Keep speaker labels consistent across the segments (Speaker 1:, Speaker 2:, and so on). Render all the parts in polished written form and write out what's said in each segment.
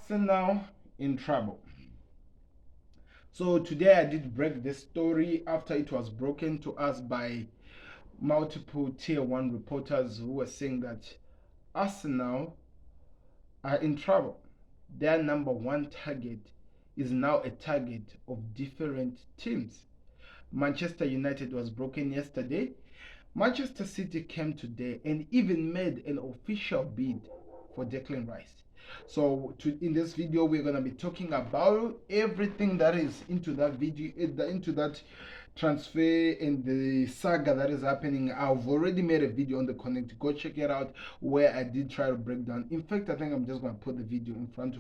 Speaker 1: Arsenal in trouble. So today I did break this story after it was broken to us by multiple tier 1 reporters who were saying that Arsenal are in trouble. Their number one target is now a target of different teams. Manchester United was broken yesterday. Manchester City came today and even made an official bid for Declan Rice. So in this video, we're going to be talking about everything that is into that video, into that transfer and the saga that is happening. I've already made a video on the Connect. Go check it out where I did try to break down. In fact, I think I'm just going to put the video in front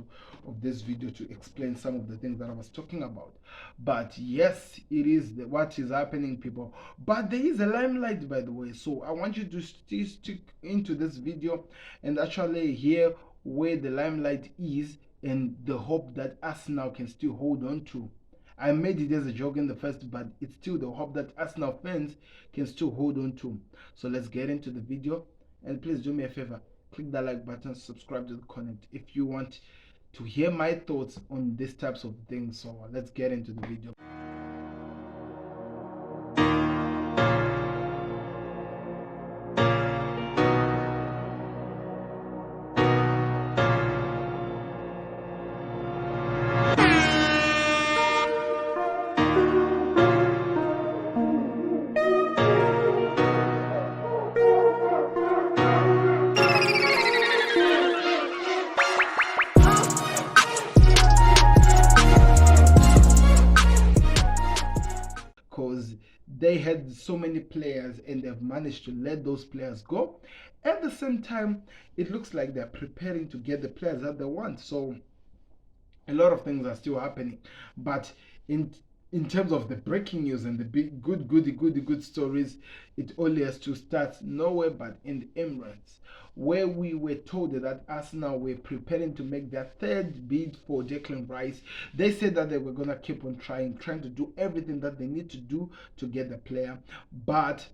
Speaker 1: of this video to explain some of the things that I was talking about. But yes, it is what is happening, people. But there is a limelight, by the way. So I want you to stick into this video and actually hear where the limelight is and the hope that Arsenal can still hold on to. I made it as a joke in the first, but it's still the hope that Arsenal fans can still hold on to. So let's get into the video, and please do me a favor, click that like button, subscribe to the Connect if you want to hear my thoughts on these types of things. So let's get into the video. Because they had so many players and they've managed to let those players go. At the same time, it looks like they're preparing to get the players that they want. So a lot of things are still happening. But in terms of the breaking news and the big good stories, it only has to start nowhere but in the Emirates, where we were told that Arsenal were preparing to make their third bid for Declan Rice. They said that they were going to keep on trying to do everything that they need to do to get the player. But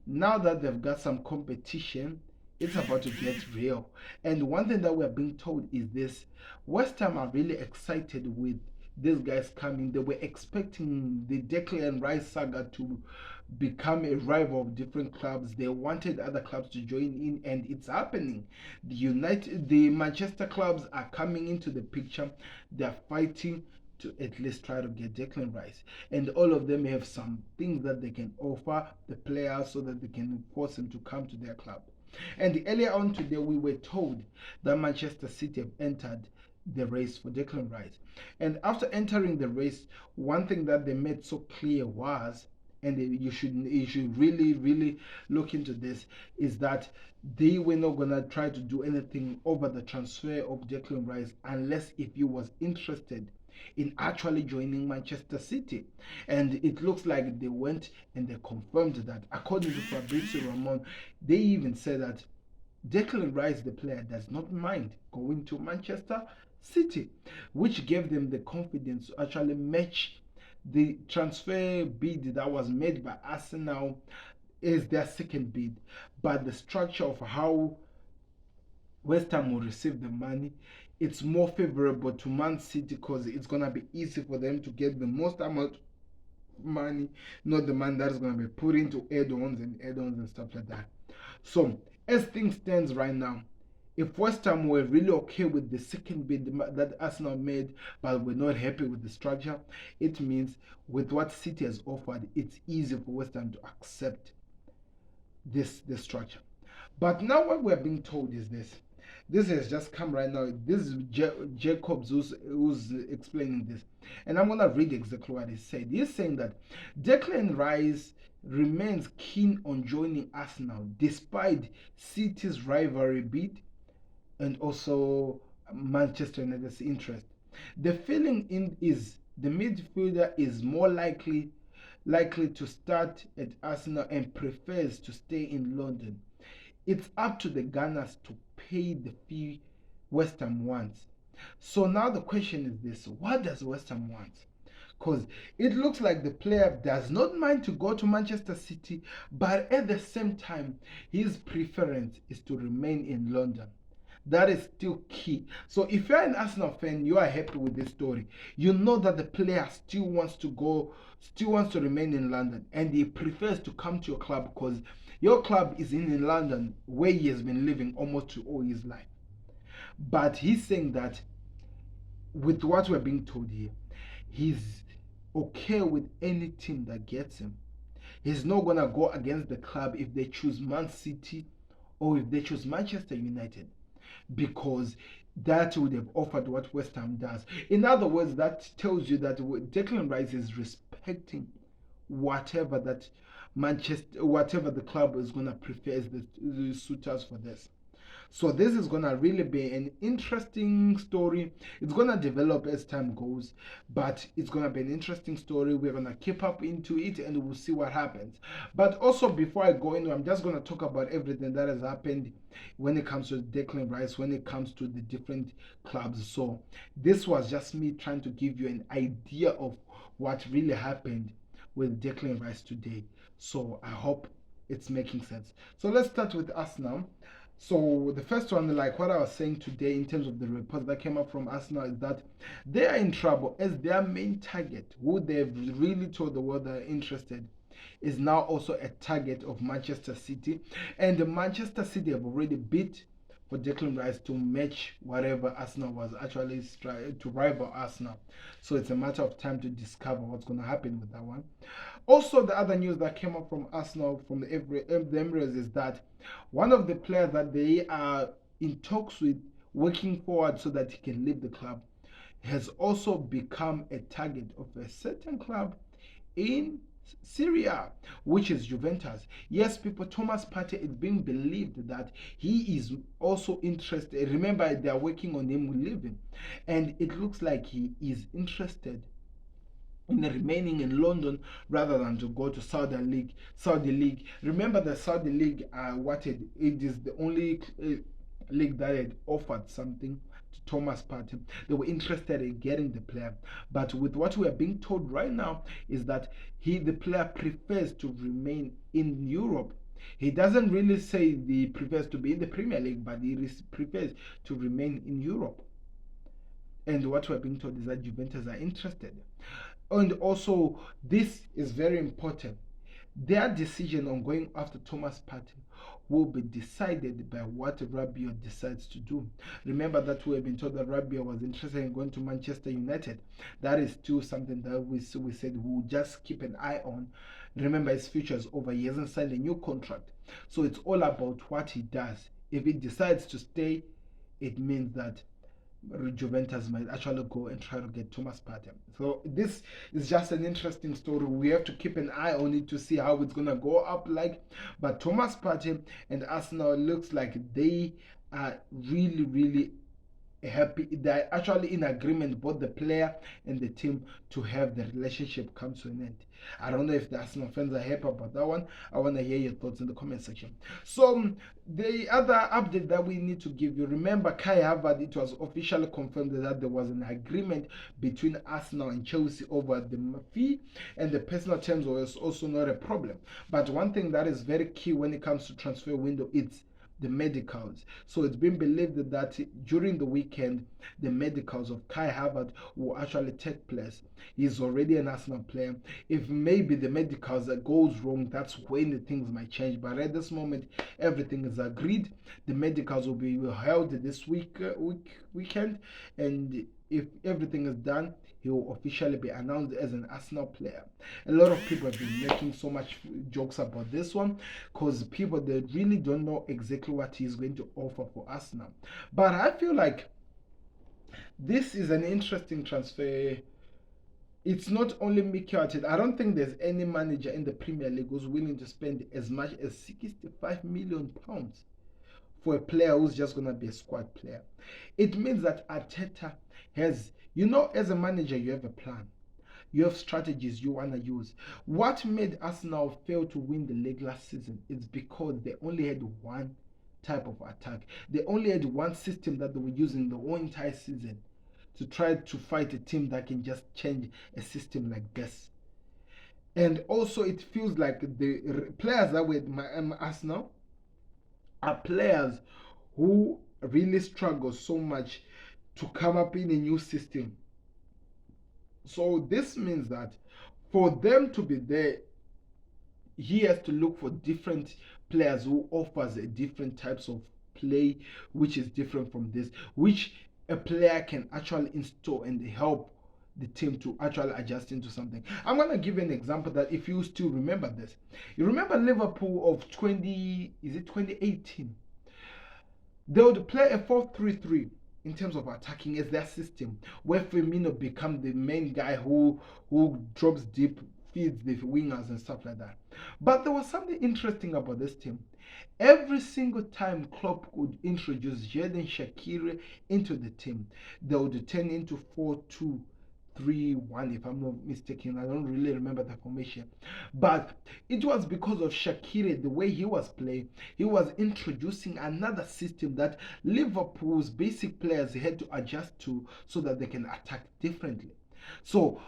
Speaker 1: now that they've got some competition, it's about to get real. And one thing that we're being told is this: West Ham are really excited with these guys coming. They were expecting the Declan Rice saga to become a rival of different clubs. They wanted other clubs to join in, and it's happening. The Manchester clubs are coming into the picture. They're fighting to at least try to get Declan Rice, and all of them have some things that they can offer the players so that they can force him to come to their club. And earlier on today, we were told that Manchester City have entered the race for Declan Rice. And after entering the race, one thing that they made so clear was, and you should really look into this, is that they were not gonna try to do anything over the transfer of Declan Rice unless if he was interested in actually joining Manchester City. And it looks like they went and they confirmed that. According to Fabrizio Romano, they even said that Declan Rice, the player, does not mind going to Manchester City, which gave them the confidence to actually match the transfer bid that was made by Arsenal as their second bid. But the structure of how West Ham will receive the money, it's more favorable to Man City because it's going to be easy for them to get the most amount of money, not the money that is going to be put into add-ons and stuff like that. So as things stands right now, if West Ham were really okay with the second bid that Arsenal made, but we're not happy with the structure, it means with what City has offered, it's easy for West Ham to accept this structure. But now what we're being told is this. This has just come right now. This is Jacobs who's explaining this. And I'm going to read exactly what he said. He's saying that Declan Rice remains keen on joining Arsenal despite City's rivalry bid and also Manchester United's interest. The feeling is the midfielder is more likely to start at Arsenal and prefers to stay in London. It's up to the Gunners to pay the fee West Ham wants. So now the question is this: what does West Ham want? Because it looks like the player does not mind to go to Manchester City, but at the same time, his preference is to remain in London. That is still key. So if you're an Arsenal fan, you are happy with this story. You know that the player still wants to remain in London, and he prefers to come to your club because your club is in London, where he has been living almost all his life. But he's saying that with what we're being told here, he's okay with any team that gets him. He's not gonna go against the club if they choose Man City or if they choose Manchester United, because that would have offered what West Ham does. In other words, that tells you that Declan Rice is respecting whatever the club is gonna prefer as the suitors for this. So this is gonna really be an interesting story. It's gonna develop as time goes, but it's gonna be an interesting story. We're gonna keep up into it and we'll see what happens. But also before I go in, I'm just gonna talk about everything that has happened when it comes to Declan Rice, when it comes to the different clubs. So this was just me trying to give you an idea of what really happened with Declan Rice today. So I hope it's making sense. So let's start with Arsenal. So the first one, like what I was saying today in terms of the report that came up from Arsenal, is that they are in trouble as their main target, who they've really told the world they're interested, is now also a target of Manchester City. And the Manchester City have already bid for Declan Rice to match whatever Arsenal was actually trying to rival Arsenal. So it's a matter of time to discover what's going to happen with that one. Also, the other news that came up from Arsenal from the Emirates is that one of the players that they are in talks with, working forward so that he can leave the club, has also become a target of a certain club in Syria, which is Juventus. Yes, people, Thomas Partey, it's being believed that he is also interested. Remember, they are working on him leaving, and it looks like he is interested in remaining in London rather than to go to Saudi League. Remember, the Saudi League, it is the only league that had offered something to Thomas Partey. They were interested in getting the player, but with what we are being told right now is that the player prefers to remain in Europe. He doesn't really say he prefers to be in the Premier League, but he prefers to remain in Europe. And what we're being told is that Juventus are interested. And also, this is very important. Their decision on going after Thomas Partey will be decided by what Rabiot decides to do. Remember that we have been told that Rabiot was interested in going to Manchester United. That is still something that we said we'll just keep an eye on. Remember, his future is over. He hasn't signed a new contract. So it's all about what he does. If he decides to stay, it means that Juventus might actually go and try to get Thomas Partey. So this is just an interesting story. We have to keep an eye on it to see how it's gonna go up like. But Thomas Partey and Arsenal looks like they are really happy. They're actually in agreement, both the player and the team, to have the relationship come to an end. I don't know if the Arsenal fans are happy about that one. I want to hear your thoughts in the comment section. So the other update that we need to give you, remember Kai Havertz, it was officially confirmed that there was an agreement between Arsenal and Chelsea over the fee, and the personal terms was also not a problem. But one thing that is very key when it comes to transfer window, it's the medicals. So it's been believed that during the weekend, the medicals of Kai Havertz will actually take place. He's already an Arsenal player. If maybe the medicals goes wrong, that's when the things might change. But at this moment, everything is agreed. The medicals will be held this weekend, and if everything is done, he will officially be announced as an Arsenal player. A lot of people have been making so much jokes about this one because people, they really don't know exactly what he's going to offer for Arsenal. But I feel like this is an interesting transfer. It's not only Mikel Arteta. I don't think there's any manager in the Premier League who's willing to spend as much as £65 million for a player who's just going to be a squad player. It means that Arteta has, as a manager, you have a plan. You have strategies you want to use. What made Arsenal fail to win the league last season is because they only had one type of attack. They only had one system that they were using the whole entire season to try to fight a team that can just change a system like this. And also, it feels like the players that were at Arsenal are players who really struggle so much to come up in a new system. So this means that for them to be there, he has to look for different players who offers a different types of play, which is different from this, which a player can actually install and help the team to actually adjust into something. I'm gonna give you an example that if you still remember this, you remember Liverpool of 2018. They would play a 4-3-3 in terms of attacking as their system, where Firmino become the main guy who drops deep, feeds the wingers and stuff like that. But there was something interesting about this team. Every single time Klopp would introduce Jadon Shaqiri into the team, they would turn into 4-2-3-1, if I'm not mistaken. I don't really remember the formation. But it was because of Shaqiri, the way he was playing. He was introducing another system that Liverpool's basic players had to adjust to so that they can attack differently. So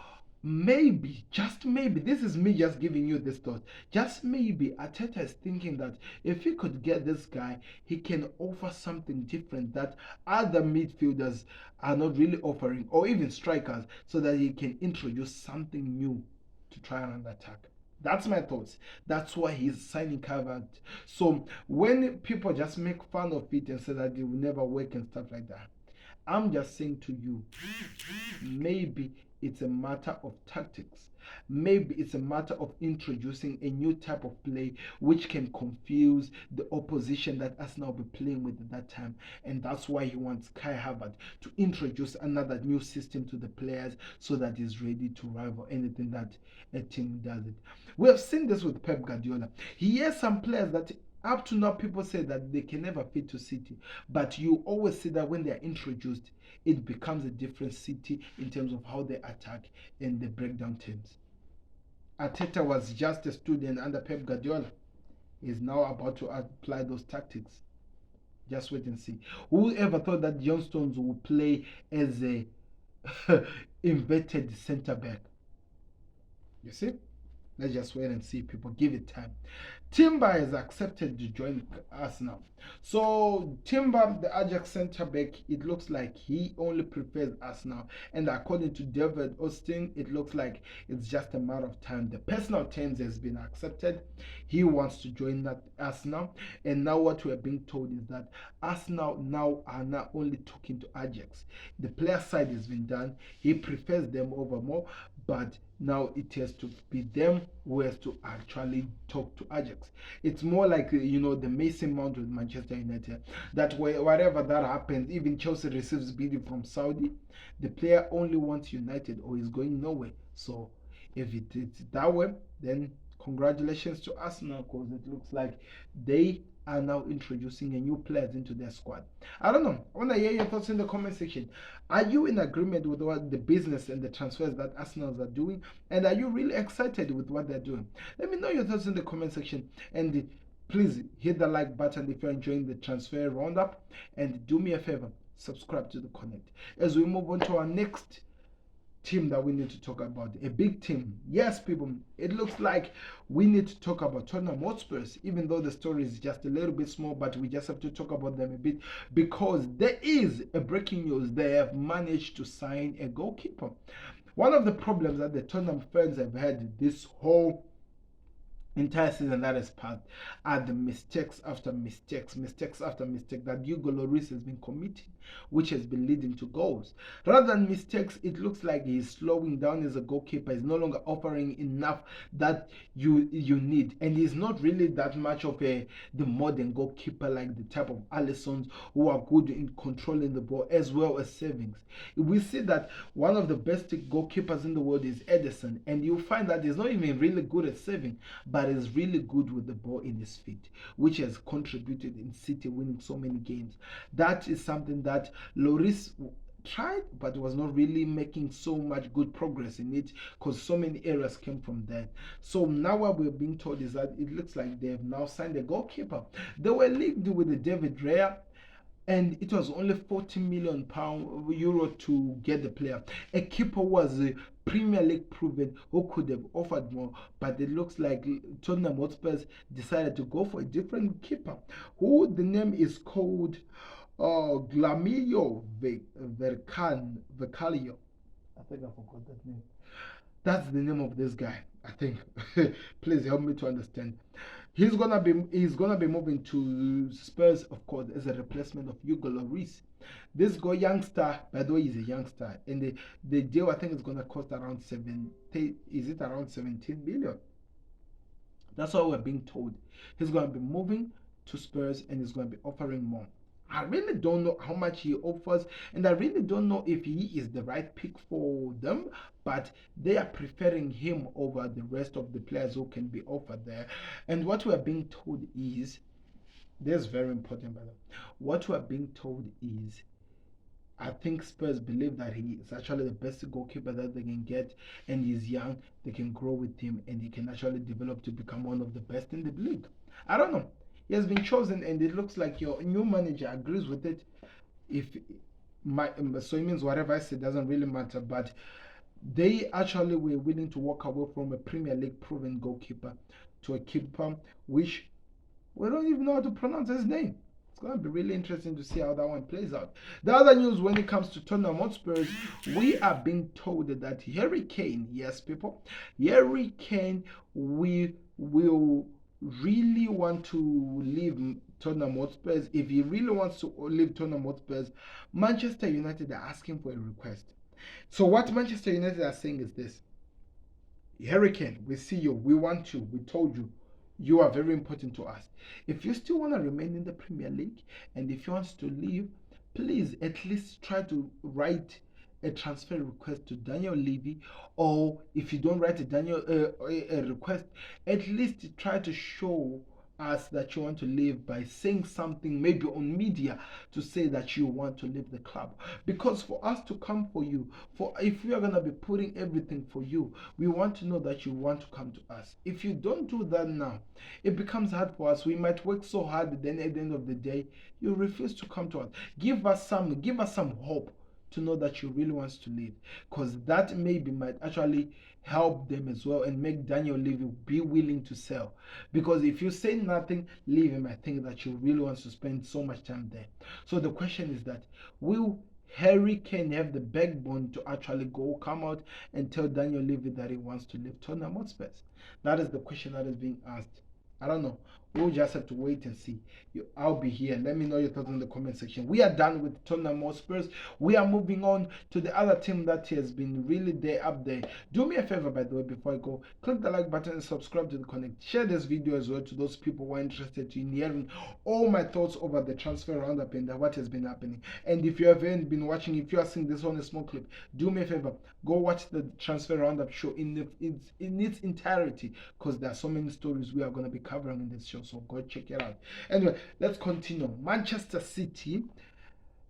Speaker 1: maybe, just maybe, this is me just giving you this thought. Just maybe Arteta is thinking that if he could get this guy, he can offer something different that other midfielders are not really offering, or even strikers, so that he can introduce something new to try and attack. That's my thoughts. That's why he's signing Calvert. So when people just make fun of it and say that it will never work and stuff like that, I'm just saying to you, maybe it's a matter of tactics. Maybe it's a matter of introducing a new type of play which can confuse the opposition that Arsenal will be playing with at that time. And that's why he wants Kai Havertz to introduce another new system to the players so that he's ready to rival anything that a team does it. We have seen this with Pep Guardiola. He has some players that up to now people say that they can never fit to City, but you always see that when they are introduced, it becomes a different City in terms of how they attack and they break down teams. Arteta was just a student under Pep Guardiola. He's now about to apply those tactics. Just wait and see. Whoever thought that John Stones would play as a inverted centre back? You see? Let's just wait and see. People, give it time. Timber has accepted to join us now. So Timber, the Ajax centre back, it looks like he only prefers us now. And according to David Austin, it looks like it's just a matter of time. The personal terms has been accepted. He wants to join us now. And now what we're being told is that Arsenal now are not only talking to Ajax. The player side has been done. He prefers them over more, but now it has to be them who has to actually talk to Ajax. It's more like the Mason Mount with Manchester United, that whatever that happens, even Chelsea receives bidding from Saudi, the player only wants United or is going nowhere. So if it's that way, then congratulations to Arsenal, because it looks like they are now introducing a new players into their squad. I don't know. I want to hear your thoughts in the comment section. Are you in agreement with what the business and the transfers that Arsenal are doing? And are you really excited with what they're doing? Let me know your thoughts in the comment section. And please hit the like button if you're enjoying the transfer roundup. And do me a favor, subscribe to the Connect. As we move on to our next team that we need to talk about, a big team. Yes, people, it looks like we need to talk about Tottenham Hotspurs, even though the story is just a little bit small, but we just have to talk about them a bit because there is a breaking news. They have managed to sign a goalkeeper. One of the problems that the Tottenham fans have had this whole entire season that has passed are the mistakes after mistakes that Hugo Lloris has been committing, which has been leading to goals. Rather than mistakes, it looks like he's slowing down as a goalkeeper. He's no longer offering enough that you need, and he's not really that much of the modern goalkeeper like the type of Alissons who are good in controlling the ball as well as savings. We see that one of the best goalkeepers in the world is Ederson, and you find that he's not even really good at saving, but is really good with the ball in his feet, which has contributed in City winning so many games. That is something that Lloris tried, but was not really making so much good progress in it because so many errors came from there. So now what we're being told is that it looks like they have now signed a goalkeeper. They were linked with the David Raya, and it was only £40 million to get the player. A keeper was Premier League proven who could have offered more, but it looks like Tottenham Hotspurs decided to go for a different keeper, who the name is called Oh, Glamillo Vercalio. I think I forgot that name. That's the name of this guy, I think. Please help me to understand. He's gonna be moving to Spurs, of course, as a replacement of Hugo Lloris. This guy youngster, by the way, is a youngster, and the deal I think is gonna cost around 70. Is it around 17 million? That's what we're being told. He's gonna be moving to Spurs, and he's gonna be offering more. I really don't know how much he offers, and I really don't know if he is the right pick for them, but they are preferring him over the rest of the players who can be offered there. And what we are being told is this is very important, by the way. What we are being told is I think Spurs believe that he is actually the best goalkeeper that they can get, and he's young. They can grow with him, and he can actually develop to become one of the best in the league. I don't know. He has been chosen, and it looks like your new manager agrees with it. If my so it means whatever I say doesn't really matter. But they actually were willing to walk away from a Premier League proven goalkeeper to a keeper which we don't even know how to pronounce his name. It's going to be really interesting to see how that one plays out. The other news when it comes to Tottenham Hotspurs, we are being told that Harry Kane, yes, people, Harry Kane, we will really want to leave Tottenham Hotspurs. If he really wants to leave Tottenham Hotspurs, Manchester United are asking for a request. So what Manchester United are saying is this: Harry Kane, we see you, we want you, we told you, you are very important to us. If you still want to remain in the Premier League and if you want to leave, please at least try to write a transfer request to Daniel Levy, or if you don't write a request, at least try to show us that you want to leave by saying something maybe on media to say that you want to leave the club. Because for us to come for you, for if we are going to be putting everything for you, we want to know that you want to come to us. If you don't do that now, it becomes hard for us. We might work so hard, then at the end of the day you refuse to come to us. Give us some hope to know that you really want to leave, because that maybe might actually help them as well and make Daniel Levy be willing to sell. Because if you say nothing, Levy might think that you really want to spend so much time there. So the question is that will Harry Kane have the backbone to actually come out and tell Daniel Levy that he wants to leave Tottenham Hotspur? That is the question that is being asked. I don't know. We'll just have to wait and see. I'll be here. Let me know your thoughts in the comment section. We are done with Tottenham Hotspurs. We are moving on to the other team that has been really there up there. Do me a favor, by the way, before I go. Click the like button and subscribe to the Connect. Share this video as well to those people who are interested in hearing all my thoughts over the transfer roundup and what has been happening. And if you haven't been watching, if you are seeing this on a small clip, do me a favor. Go watch the transfer roundup show in its entirety, because there are so many stories we are going to be covering in this show. So go check it out. Anyway, let's continue. Manchester City.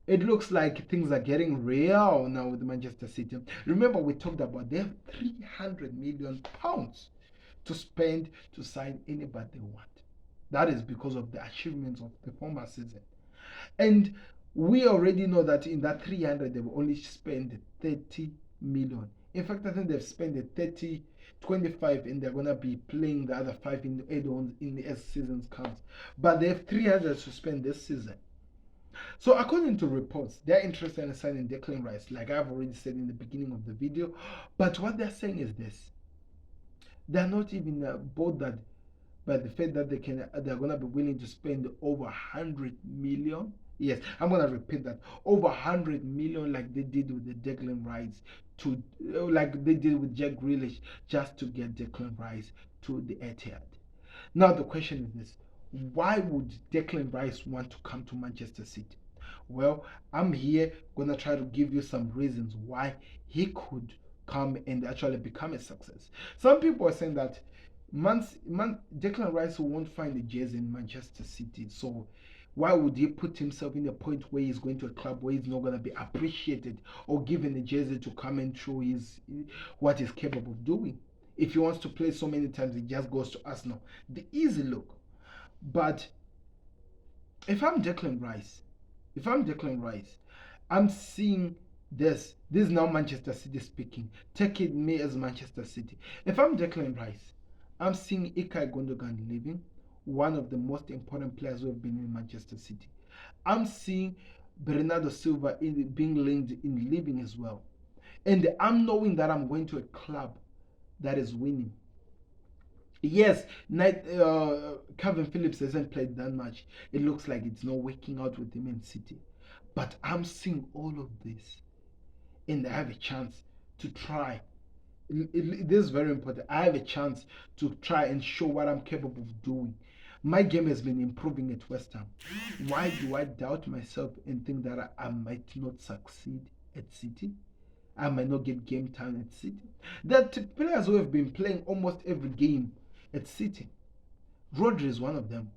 Speaker 1: It looks like things are getting real now with Manchester City. Remember, we talked about they have 300 million pounds to spend to sign anybody they want. That is because of the achievements of the former season. And we already know that in that 300 they've only spent 30 million. In fact, I think they've spent 30, 25, and they're gonna be playing the other 5 in the add-ons in the as seasons comes. But they have 300 to spend this season. So according to reports, they're interested in signing Declan Rice, like I've already said in the beginning of the video. But what they're saying is this: they're not even bothered by the fact that they're gonna be willing to spend over 100 million. Yes, I'm gonna repeat that: over 100 million, like they did with the Declan Rice like they did with Jack Grealish, just to get Declan Rice to the Etihad. Now the question is this: why would Declan Rice want to come to Manchester City? Well, I'm here gonna try to give you some reasons why he could come and actually become a success. Some people are saying that Declan Rice won't find a jersey in Manchester City, so why would he put himself in a point where he's going to a club where he's not going to be appreciated or given a jersey to come and show what he's capable of doing? If he wants to play so many times, he just goes to Arsenal. The easy look. But if I'm Declan Rice, I'm seeing this. This is now Manchester City speaking. Take it me as Manchester City. If I'm Declan Rice, I'm seeing Ilkay Gundogan leaving, one of the most important players who have been in Manchester City. I'm seeing Bernardo Silva being linked in leaving as well. And I'm knowing that I'm going to a club that is winning. Yes, Calvin Phillips hasn't played that much. It looks like it's not working out with him in City. But I'm seeing all of this, and I have a chance to try. This is very important. I have a chance to try and show what I'm capable of doing. My game has been improving at West Ham. Why do I doubt myself and think that I might not succeed at City? I might not get game time at City. There are players who have been playing almost every game at City. Rodri is one of them.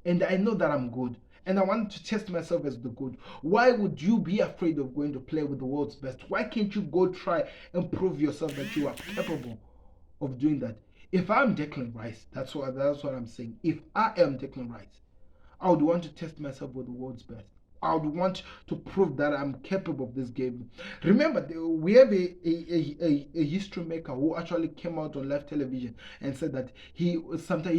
Speaker 1: And I know that I'm good. And I want to test myself as the good. Why would you be afraid of going to play with the world's best? Why can't you go try and prove yourself that you are capable of doing that? If I'm Declan Rice, that's what I'm saying. If I am Declan Rice, I would want to test myself with the world's best. I would want to prove that I'm capable of this game. Remember, we have a history maker who actually came out on live television and said that he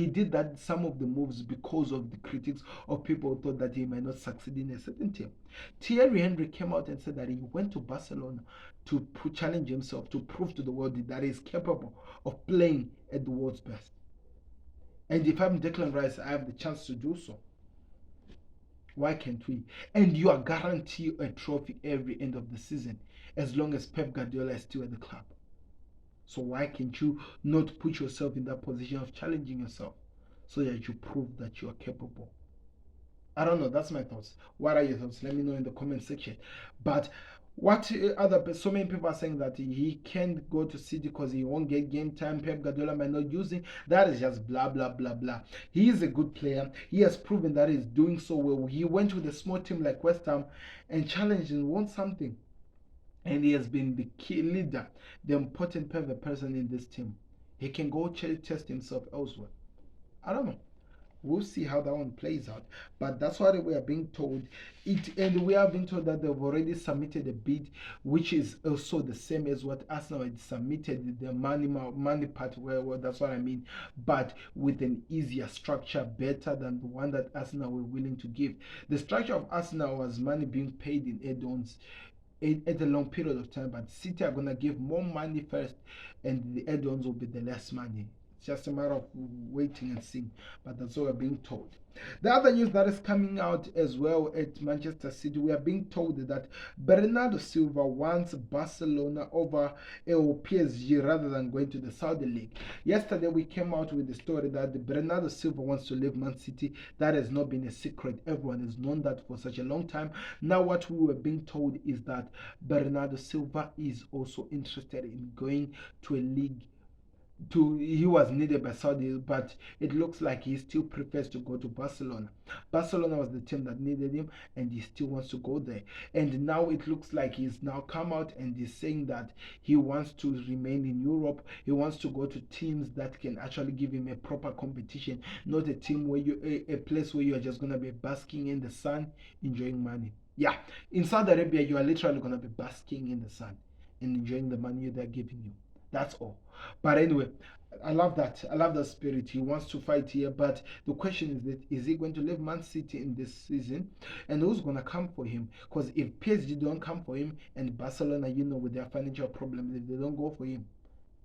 Speaker 1: did that some of the moves because of the critics of people who thought that he might not succeed in a certain team. Thierry Henry came out and said that he went to Barcelona to challenge himself, to prove to the world that he is capable of playing at the world's best. And if I'm Declan Rice, I have the chance to do so. Why can't we? And you are guaranteed a trophy every end of the season as long as Pep Guardiola is still at the club. So why can't you not put yourself in that position of challenging yourself so that you prove that you are capable? I don't know. That's my thoughts. What are your thoughts? Let me know in the comment section. But so many people are saying that he can't go to City because he won't get game time. Pep Guardiola might not use him. That is just blah blah blah blah. He is a good player. He has proven that he's doing so well. He went with a small team like West Ham and challenged and won something. And he has been the key leader, the important person in this team. He can go test himself elsewhere. I don't know. We'll see how that one plays out. But that's what we are being told. And we are being told that they've already submitted a bid, which is also the same as what Arsenal had submitted, the money part, well, that's what I mean. But with an easier structure, better than the one that Arsenal were willing to give. The structure of Arsenal was money being paid in add-ons at a long period of time, but City are going to give more money first, and the add-ons will be the less money. Just a matter of waiting and seeing, but that's what we're being told. The other news that is coming out as well at Manchester City, we are being told that Bernardo Silva wants Barcelona over PSG rather than going to the Saudi League. Yesterday we came out with the story that Bernardo Silva wants to leave Man City. That has not been a secret. Everyone has known that for such a long time. Now what we were being told is that Bernardo Silva is also interested in going to a league. He was needed by Saudi, but it looks like he still prefers to go to Barcelona. Barcelona was the team that needed him, and he still wants to go there. And now it looks like he's now come out and he's saying that he wants to remain in Europe. He wants to go to teams that can actually give him a proper competition, not a team where a place where you are just gonna be basking in the sun, enjoying money. Yeah, in Saudi Arabia, you are literally gonna be basking in the sun and enjoying the money they're giving you. That's all. But anyway, I love that. I love that spirit. He wants to fight here. But the question is that is he going to leave Man City in this season? And who's going to come for him? Because if PSG don't come for him and Barcelona, with their financial problems, if they don't go for him,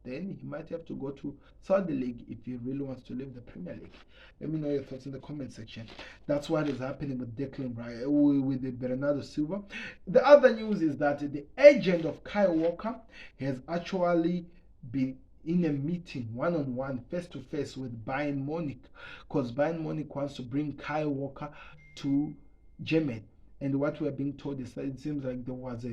Speaker 1: then he might have to go to Saudi League if he really wants to leave the Premier League. Let me know your thoughts in the comment section. That's what is happening with Declan Rice, with the Bernardo Silva. The other news is that the agent of Kyle Walker has actually been in a meeting one-on-one, face-to-face with Bayern Munich, because Bayern Munich wants to bring Kyle Walker to Germany. And what we're being told is that it seems like there was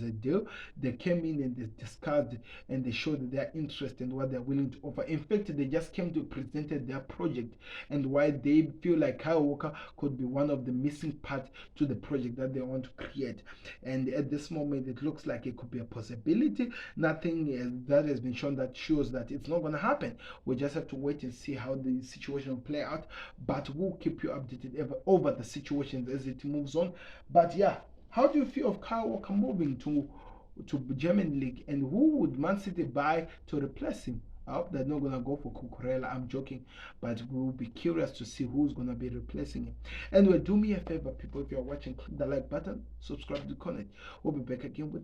Speaker 1: a deal. They came in and they discussed and they showed their interest and what they're willing to offer. In fact, they just came to present their project and why they feel like Kyle Walker could be one of the missing parts to the project that they want to create. And at this moment, it looks like it could be a possibility. Nothing that has been shown that shows that it's not going to happen. We just have to wait and see how the situation will play out. But we'll keep you updated over the situations as it moves on. But yeah, how do you feel of Kyle Walker moving to German league, and who would Man City buy to replace him? I hope they're not gonna go for Cucurella. I'm joking, but we'll be curious to see who's gonna be replacing him. Anyway, do me a favor, people. If you're watching, click the like button, subscribe to Connect. We'll be back again with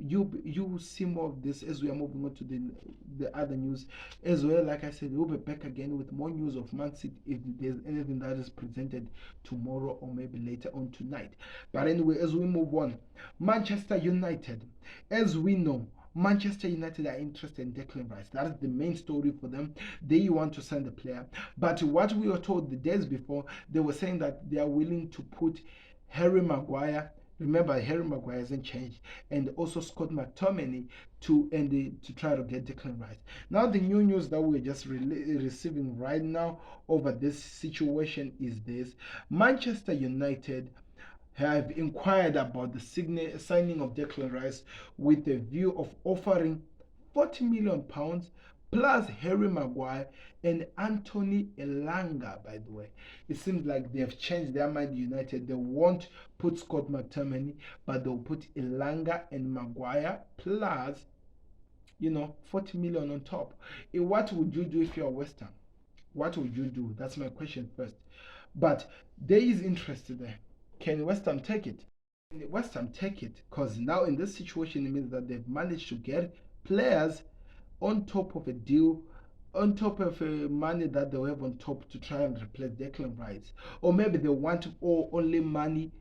Speaker 1: you will see more of this as we are moving on to the other news as well. Like I said, we'll be back again with more news of Man City if there's anything that is presented tomorrow or maybe later on tonight. But anyway, as we move on, Manchester United, as we know, Manchester United are interested in Declan Rice. That is the main story for them. They want to send the player. But what we were told the days before, they were saying that they are willing to put Harry Maguire. Remember, Harry Maguire hasn't changed, and also Scott McTominay to try to get Declan Rice. Now, the new news that we're just receiving right now over this situation is this: Manchester United have inquired about the signing of Declan Rice with a view of offering £40 million plus Harry Maguire and Anthony Elanga. By the way, it seems like they have changed their mind. United, they won't put Scott McTominay, but they'll put Elanga and Maguire plus 40 million on top. What would you do if you're West Ham? What would you do? That's my question first. But there is interest there. Can West Ham take it? Can West Ham take it? Because now in this situation, it means that they've managed to get players on top of a deal, on top of money that they have on top to try and replace Declan Rice. Or maybe they want only money,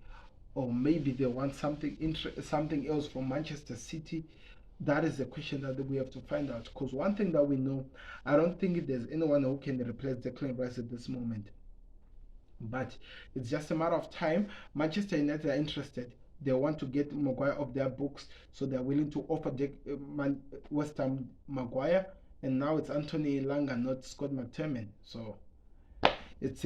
Speaker 1: or maybe they want something else from Manchester City. That is the question that we have to find out. Because one thing that we know, I don't think there's anyone who can replace Declan Rice at this moment. But it's just a matter of time. Manchester United are interested. They want to get Maguire off their books, so they're willing to offer West Ham Maguire, and now it's Anthony Elanga, not Scott McTominay. So it's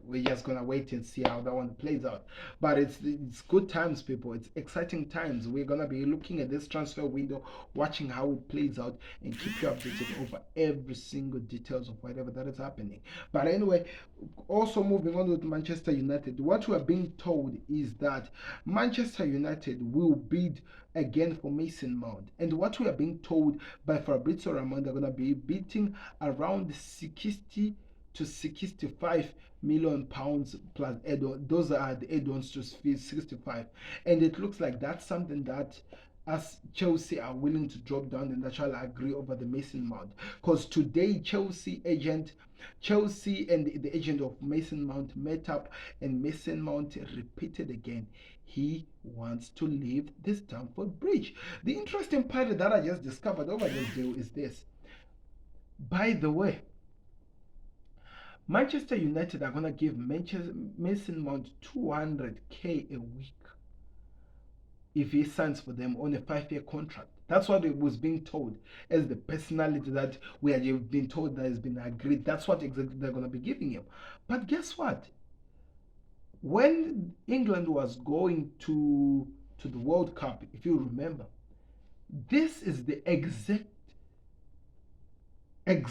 Speaker 1: we're just gonna wait and see how that one plays out. But it's good times, people. It's exciting times. We're gonna be looking at this transfer window, watching how it plays out, and keep you updated over every single details of whatever that is happening. But anyway, also moving on with Manchester United, what we are being told is that Manchester United will bid again for Mason Mount, and what we are being told by Fabrizio Romano, they're gonna be bidding around 60 to 65 million pounds plus add-on. Those are the add-ons to 65, and it looks like that's something that as Chelsea are willing to drop down and actually agree over the Mason Mount. Because today Chelsea and the agent of Mason Mount met up, and Mason Mount repeated again he wants to leave the Stamford Bridge. The interesting part that I just discovered over this deal is this. By the way, Manchester United are going to give Mason Mount 200k a week if he signs for them on a 5-year contract. That's what it was being told as the personality that we have been told that has been agreed. That's what exactly they're going to be giving him. But guess what? When England was going to the World Cup, if you remember, this is the exact, I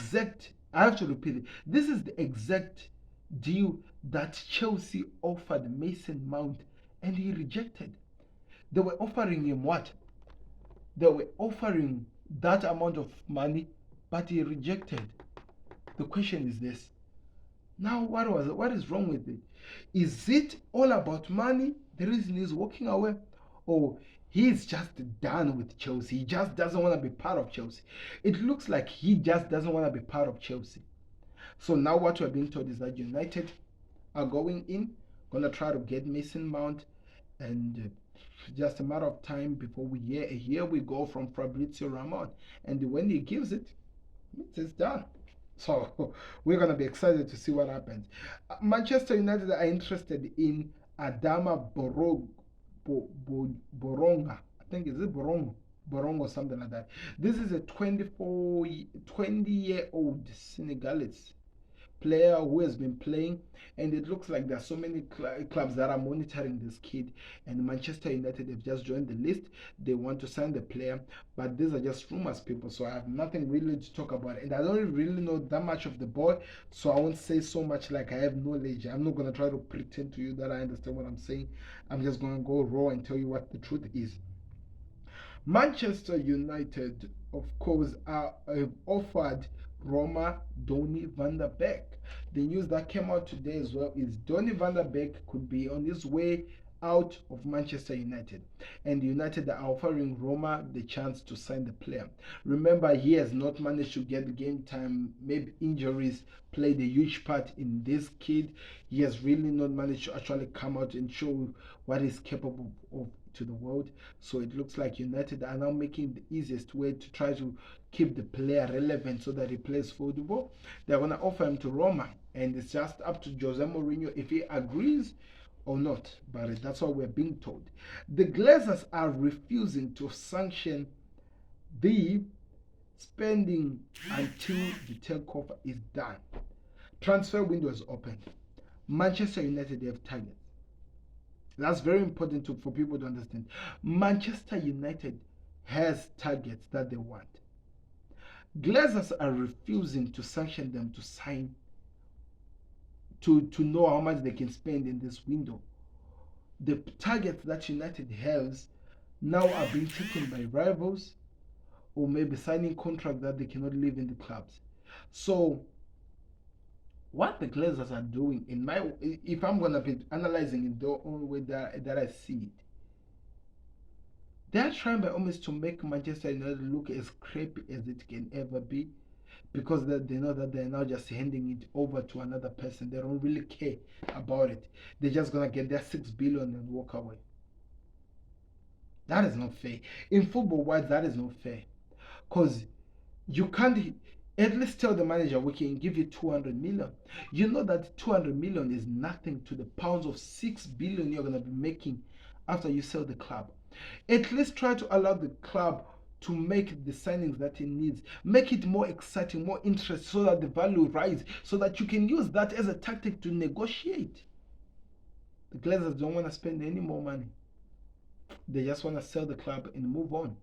Speaker 1: have to repeat it, this is the exact deal that Chelsea offered Mason Mount, and he rejected. They were offering him what? They were offering that amount of money, but he rejected. The question is this. Now, what is wrong with it? Is it all about money, the reason he's walking away? Or he's just done with Chelsea? He just doesn't want to be part of Chelsea. It looks like he just doesn't want to be part of Chelsea. So now what we're being told is that United are going going to try to get Mason Mount, and just a matter of time before we hear we go from Fabrizio Romano, and when he gives it, it's done. So we're going to be excited to see what happens. Manchester United are interested in Adama Boronga. I think is it Borongo or something like that. This is a 20-year-old Senegalese player who has been playing, and it looks like there are so many clubs that are monitoring this kid, and Manchester United have just joined the list. They want to sign the player, but these are just rumors, people, so I have nothing really to talk about, and I don't really know that much of the boy, so I won't say so much like I have knowledge. I'm not going to try to pretend to you that I understand what I'm saying. I'm just going to go raw and tell you what the truth is. Manchester United, of course, have offered Roma Donny van der Beek. The news that came out today as well is Donny van der Beek could be on his way out of Manchester United, and United are offering Roma the chance to sign the player. Remember, he has not managed to get game time. Maybe injuries played a huge part in this kid. He has really not managed to actually come out and show what he's capable of to the world. So it looks like United are now making the easiest way to try to keep the player relevant so that he plays football. They're going to offer him to Roma, and it's just up to Jose Mourinho if he agrees or not, but that's what we're being told. The Glazers are refusing to sanction the spending until the takeover is done. Transfer window is open. Manchester United have targets. That's very important for people to understand. Manchester United has targets that they want. Glazers are refusing to sanction them to sign, to know how much they can spend in this window. The targets that United has now are being taken by rivals, or maybe signing contracts that they cannot live in the clubs. So what the Glazers are doing, if I'm gonna be analyzing in the only way that I see it, they're trying by almost to make Manchester United look as crappy as it can ever be, because they know that they're now just handing it over to another person. They don't really care about it. They're just gonna get their 6 billion and walk away. That is not fair. In football wise, that is not fair, because you can't at least tell the manager we can give you 200 million. You know that 200 million is nothing to the pounds of 6 billion you're gonna be making after you sell the club. At least try to allow the club to make the signings that it needs. Make it more exciting, more interesting, so that the value rises, so that you can use that as a tactic to negotiate. The Glazers don't want to spend any more money. They just want to sell the club and move on.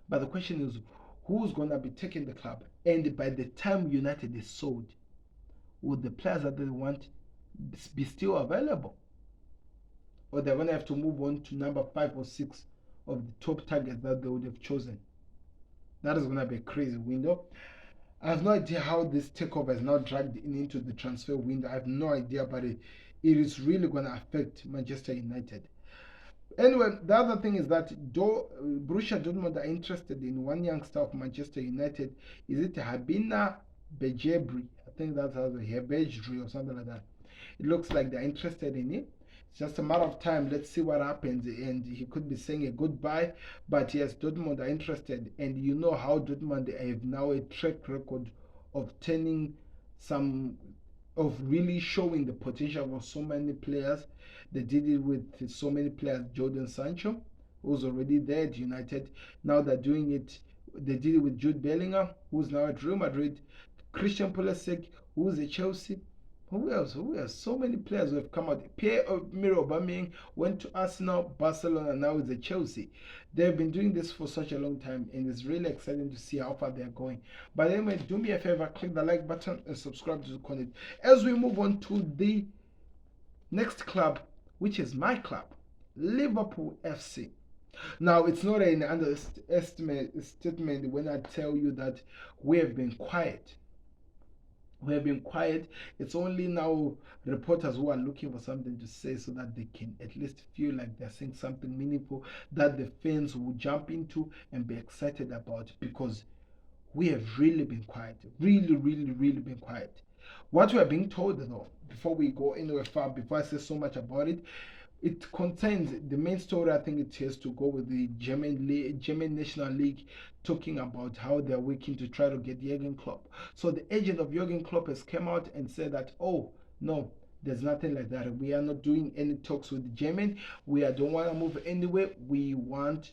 Speaker 1: But the question is, who's going to be taking the club? And by the time United is sold, will the players that they want be still available? Or they're going to have to move on to number 5 or 6 of the top targets that they would have chosen? That is going to be a crazy window. I have no idea how this takeover is now dragged into the transfer window. I have no idea, but it is really going to affect Manchester United. Anyway, the other thing is that Borussia Dortmund are interested in one youngster of Manchester United. Is it Habina Bejebri? I think that's how Hebejri or something like that. It looks like they're interested in it. It's just a matter of time. Let's see what happens. And he could be saying a goodbye. But yes, Dortmund are interested. And you know how Dortmund have now a track record of really showing the potential of so many players. They did it with so many players. Jadon Sancho, who's already there at United. Now they're doing it. They did it with Jude Bellingham, who's now at Real Madrid. Christian Pulisic, who's at Chelsea. Who else? So many players who have come out. Pierre-Emerick Aubameyang went to Arsenal, Barcelona, now is at Chelsea. They've been doing this for such a long time, and it's really exciting to see how far they're going. But anyway, do me a favor, click the like button and subscribe to the content. As we move on to the next club, which is my club, Liverpool FC. Now, it's not an underestimate statement when I tell you that we have been quiet. We have been quiet. It's only now reporters who are looking for something to say so that they can at least feel like they're saying something meaningful that the fans will jump into and be excited about, because we have really been quiet. Really been quiet. What we are being told, though, before we go anywhere far, before I say so much about it, it contains the main story. I think it has to go with the German National League, talking about how they're working to try to get Jurgen Klopp. So the agent of Jurgen Klopp has come out and said that, oh no, there's nothing like that. We are not doing any talks with the German. We don't want to move anywhere. We want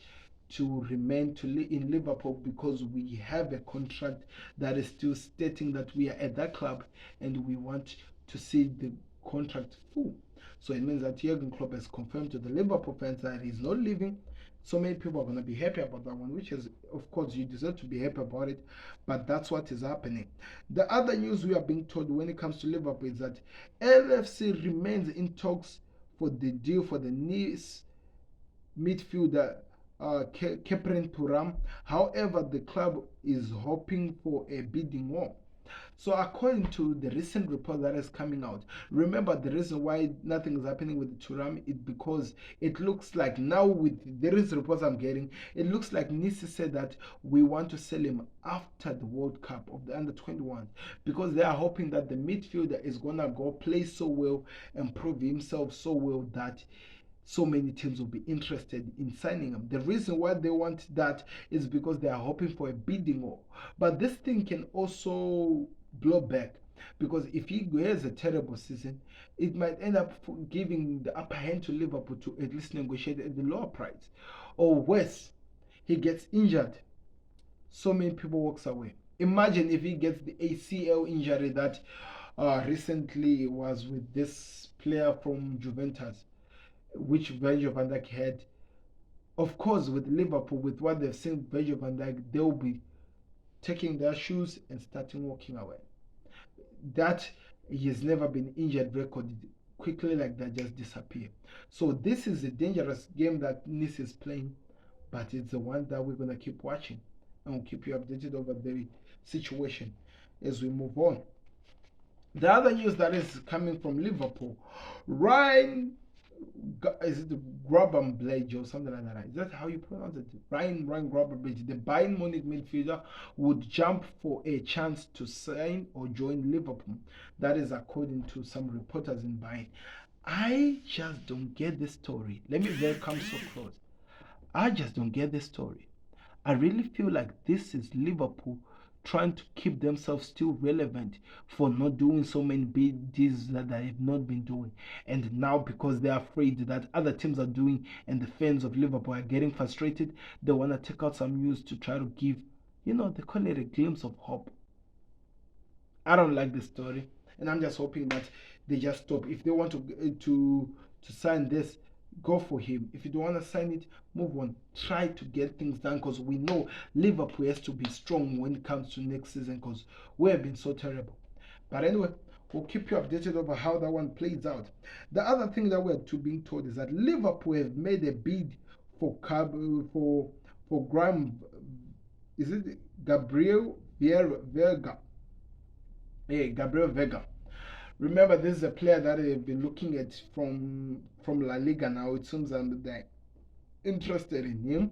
Speaker 1: to remain in Liverpool because we have a contract that is still stating that we are at that club, and we want to see the contract full. So it means that Jurgen Klopp has confirmed to the Liverpool fans that he's not leaving. So many people are going to be happy about that one, which is, of course, you deserve to be happy about it, but that's what is happening. The other news we are being told when it comes to Liverpool is that LFC remains in talks for the deal for the Nice midfielder Kepren Turam. However, the club is hoping for a bidding war. So according to the recent report that is coming out, remember the reason why nothing is happening with Turam is because it looks like now with the recent reports I'm getting, it looks like Nisi said that we want to sell him after the World Cup of the under-21 because they are hoping that the midfielder is gonna go play so well and prove himself so well that so many teams will be interested in signing him. The reason why they want that is because they are hoping for a bidding war. But this thing can also blow back because if he has a terrible season, it might end up giving the upper hand to Liverpool to at least negotiate at the lower price. Or worse, he gets injured. So many people walks away. Imagine if he gets the ACL injury that recently was with this player from Juventus, which Virgil van Dijk had. Of course, with Liverpool, with what they've seen Virgil van Dijk, they'll be taking their shoes and starting walking away. That he has never been injured record quickly like that just disappear. So this is a dangerous game that Nice is playing, but it's the one that we're gonna keep watching and we'll keep you updated over the situation as we move on. The other news that is coming from Liverpool, Ryan, is it the Grabenbladge or something like that? Is that how you pronounce it? Ryan Grabenbladge, the Bayern Munich midfielder, would jump for a chance to sign or join Liverpool. That is according to some reporters in Bayern. I just don't get this story. Let me very come so close. I just don't get this story. I really feel like this is Liverpool trying to keep themselves still relevant for not doing so many big deals that they have not been doing. And now because they're afraid that other teams are doing and the fans of Liverpool are getting frustrated, they want to take out some news to try to give, they call it a glimpse of hope. I don't like this story, and I'm just hoping that they just stop. If they want to sign this, go for him. If you don't want to sign it, move on. Try to get things done because we know Liverpool has to be strong when it comes to next season because we have been so terrible. But anyway, we'll keep you updated over how that one plays out. The other thing that we're being told is that Liverpool have made a bid for Graham. Is it Gabriel Vega? Hey, Gabriel Vega. Remember, this is a player that I've been looking at from La Liga now. It seems they're interested in him.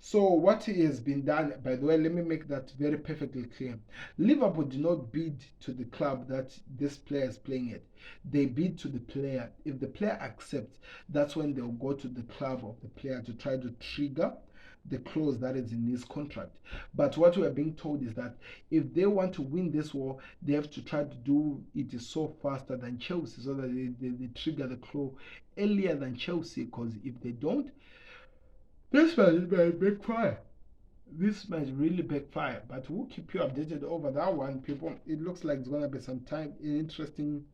Speaker 1: So what has been done, by the way, let me make that very perfectly clear. Liverpool did not bid to the club that this player is playing at. They bid to the player. If the player accepts, that's when they'll go to the club of the player to try to trigger the clause that is in his contract. But what we are being told is that if they want to win this war, they have to try to do it so faster than Chelsea so that they trigger the clause earlier than Chelsea, because if they don't, this might backfire. This might really backfire. But we'll keep you updated over that one, people. It looks like it's going to be some time, an interesting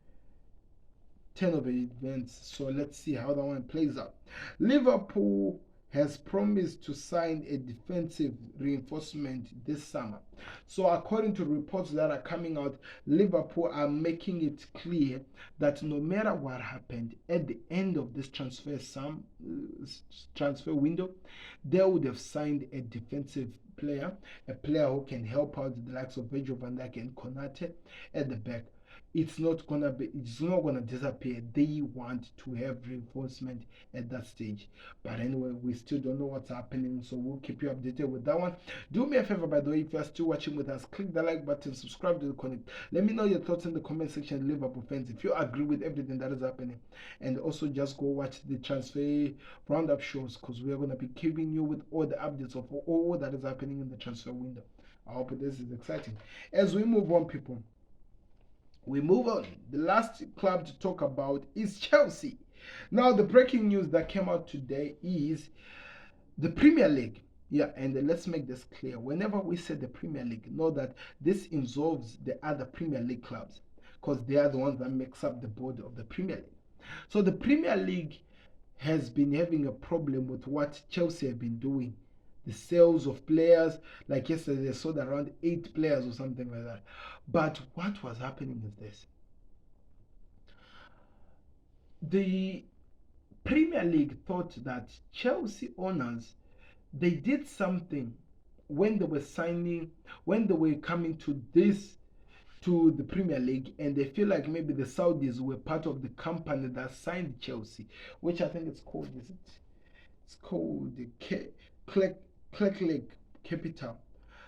Speaker 1: turn of events. So let's see how that one plays out. Liverpool has promised to sign a defensive reinforcement this summer. So according to reports that are coming out, Liverpool are making it clear that no matter what happened at the end of this transfer window, they would have signed a defensive player, a player who can help out the likes of Virgil van Dijk and Konate at the back. It's not gonna disappear. They want to have reinforcement at that stage. But anyway, we still don't know what's happening, so we'll keep you updated with that one. Do me a favor, by the way, if you're still watching with us, click the like button, subscribe to the connect. Let me know your thoughts in the comment section, Liverpool fans, if you agree with everything that is happening. And also just go watch the transfer roundup shows, because we're gonna be giving you with all the updates of all that is happening in the transfer window. I hope this is exciting. As we move on, people, we move on. The last club to talk about is Chelsea. Now, the breaking news that came out today is the Premier League. Yeah, and let's make this clear. Whenever we say the Premier League, know that this involves the other Premier League clubs, because they are the ones that makes up the board of the Premier League. So the Premier League has been having a problem with what Chelsea have been doing. The sales of players, like yesterday they sold around 8 players or something like that. But what was happening is this. The Premier League thought that Chelsea owners they did something when they were signing, when they were coming to the Premier League, and they feel like maybe the Saudis were part of the company that signed Chelsea, which I think it's called, it's called the Clegg Capital.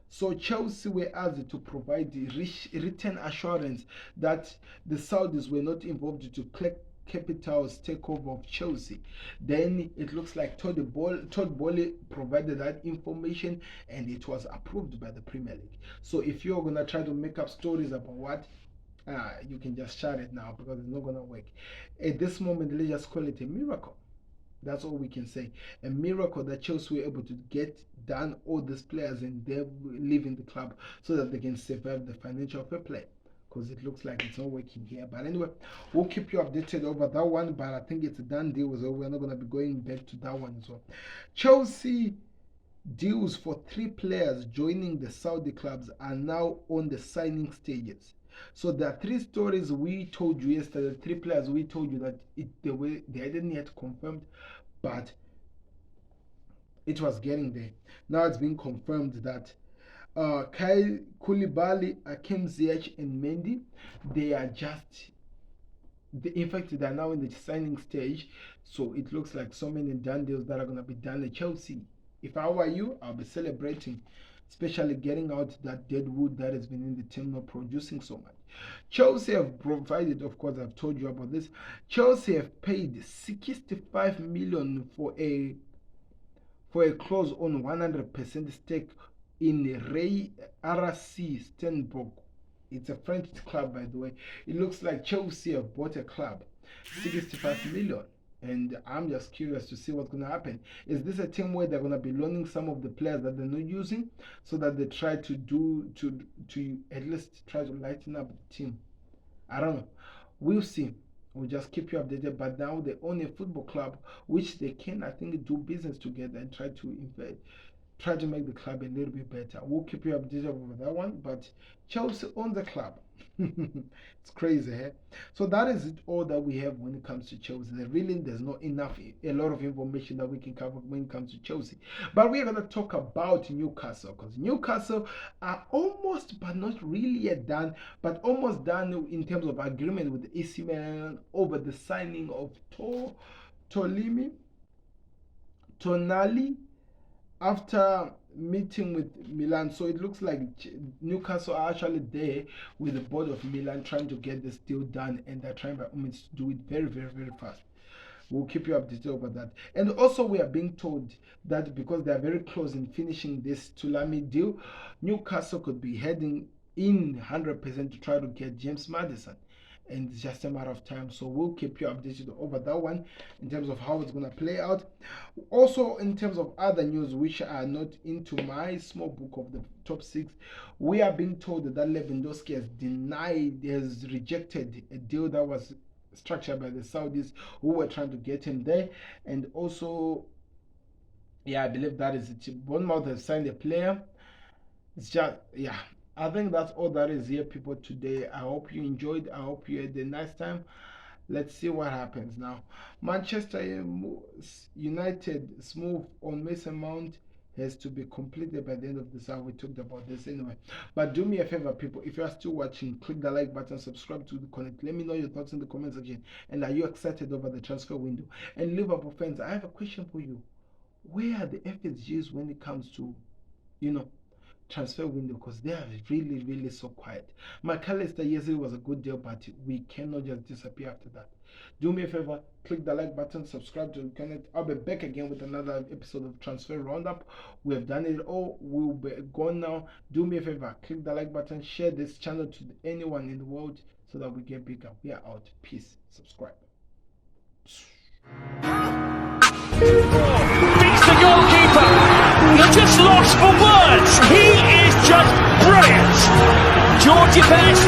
Speaker 1: So Chelsea were asked to provide the written assurance that the Saudis were not involved to Clegg Capital's takeover of Chelsea. Then it looks like Todd Boehly provided that information, and it was approved by the Premier League. So if you're gonna try to make up stories about what, you can just shut it now, because it's not gonna work. At this moment, let's just call it a miracle. That's all we can say. A miracle that Chelsea were able to get done all these players and they're leaving the club so that they can survive the financial fair play. Because it looks like it's not working here. But anyway, we'll keep you updated over that one. But I think it's a done deal, so we're not going to be going back to that one as well. Chelsea deals for 3 players joining the Saudi clubs are now on the signing stages. So there are 3 stories we told you yesterday. 3 players we told you that they hadn't yet confirmed, but it was getting there. Now it's been confirmed that Kai Koulibaly, Hakim Ziyech, and Mendy, they are just, in fact, they are now in the signing stage. So it looks like so many done deals that are going to be done at Chelsea. If I were you, I'll be celebrating, especially getting out that dead wood that has been in the team not producing so much. Chelsea have provided, of course, I've told you about this. Chelsea have paid 65 million for a clause on 100% stake in Ray RC Stenbock. It's a French club, by the way. It looks like Chelsea have bought a club, 65 million. And I'm just curious to see what's going to happen. Is this a team where they're going to be loaning some of the players that they're not using, so that they try to at least try to lighten up the team? I don't know. We'll see. We'll just keep you updated. But now they own a football club, which they can, I think, do business together and try to make the club a little bit better. We'll keep you updated over that one. But Chelsea owns the club. It's crazy, eh? So that is it, all that we have when it comes to Chelsea. There's not a lot of information that we can cover when it comes to Chelsea. But we are going to talk about Newcastle, because Newcastle are almost, but not really yet done, but almost done in terms of agreement with AC Milan over the signing of Tonali after meeting with Milan. So it looks like Newcastle are actually there with the board of Milan trying to get this deal done, and they're trying by all means to do it very, very, very fast. We'll keep you updated over that. And also we are being told that because they are very close in finishing this Tulami deal, Newcastle could be heading in 100% to try to get James Maddison. And it's just a matter of time. So we'll keep you updated over that one in terms of how it's going to play out. Also, in terms of other news which are not into my small book of the top 6, we are being told that Lewandowski has rejected a deal that was structured by the Saudis who were trying to get him there. And also, yeah, I believe that is it. Bournemouth has signed a player. It's just, yeah. I think that's all that is here, people, today. I hope you enjoyed. I hope you had a nice time. Let's see what happens now. Manchester United's move on Mason Mount has to be completed by the end of this hour. We talked about this anyway. But do me a favor, people. If you are still watching, click the like button, subscribe to the Connect. Let me know your thoughts in the comment section. And are you excited over the transfer window? And Liverpool fans, I have a question for you. Where are the FSGs when it comes to, transfer window? Because they are really, really so quiet. McAllister, yes, it was a good deal, but we cannot just disappear after that. Do me a favor, click the like button, subscribe to the channel. I'll be back again with another episode of Transfer Roundup. We have done it all. We'll be gone now. Do me a favor, click the like button, share this channel to anyone in the world so that we get bigger. We are out. Peace. Subscribe.
Speaker 2: Beats the goalkeeper. Just lost for words. He is just brilliant. Georgie Best.